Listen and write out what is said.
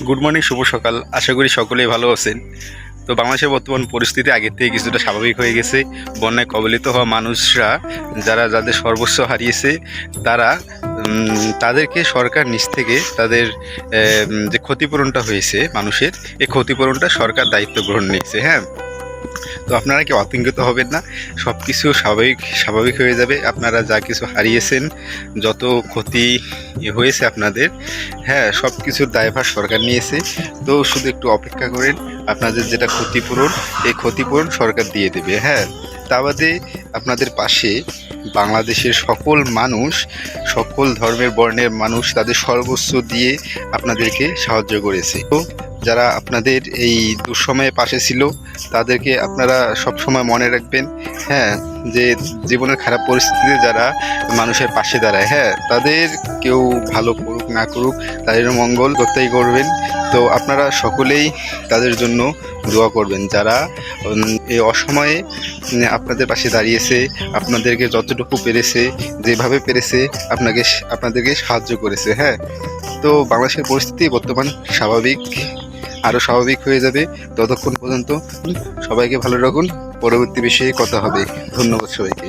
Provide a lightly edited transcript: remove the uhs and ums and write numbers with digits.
Good morning, শুভ সকাল। আশা করি সকলেই ভালো আছেন। তো বাংলাদেশের বর্তমান পরিস্থিতি আগের থেকে কিছুটা স্বাভাবিক হয়ে গেছে। বন্যায় কবলিত হওয়া মানুষরা যাদের সর্বস্ব হারিয়েছে তারা তাদেরকে সরকার নিচ থেকে তাদের যে ক্ষতিপূরণটা হয়েছে মানুষের, এই ক্ষতিপূরণটা সরকার দায়িত্ব গ্রহণ নিয়েছে। হ্যাঁ, তো আপনারা কি আতঙ্কিত হবেন না, সব কিছু স্বাভাবিক হয়ে যাবে। আপনারা যা কিছু হারিয়েছেন, যত ক্ষতি হয়েছে আপনাদের, হ্যাঁ, সব কিছুর দায়ভার সরকার নিয়েছে। তো শুধু একটু অপেক্ষা করেন, আপনাদের যেটা ক্ষতিপূরণ, এই ক্ষতিপূরণ সরকার দিয়ে দেবে। হ্যাঁ, তা বাদে আপনাদের পাশে বাংলাদেশের সকল মানুষ, সকল ধর্মের বর্ণের মানুষ তাদের সর্বস্ব দিয়ে আপনাদেরকে সাহায্য করেছে। তো যারা আপনাদের এই দুঃসময়ে পাশে ছিল তাদেরকে আপনারা সব সময় মনে রাখবেন। হ্যাঁ, যে জীবনের খারাপ পরিস্থিতিতে যারা মানুষের পাশে দাঁড়ায়, হ্যাঁ, তাদের কেউ ভালো করুক না করুক, তাদের মঙ্গল করতেই করবেন। তো আপনারা সকলেই তাদের জন্য দোয়া করবেন, যারা এই অসময়ে আপনাদের পাশে দাঁড়িয়েছে, আপনাদেরকে যতটুকু পেরেছে, যেভাবে পেরেছে আপনাদেরকে সাহায্য করেছে। হ্যাঁ, তো বাংলাদেশের পরিস্থিতি বর্তমান স্বাভাবিক, আরও স্বাভাবিক হয়ে যাবে। ততক্ষণ পর্যন্ত সবাইকে ভালো রাখুন। পরবর্তী বিষয়ে কথা হবে। ধন্যবাদ সবাইকে।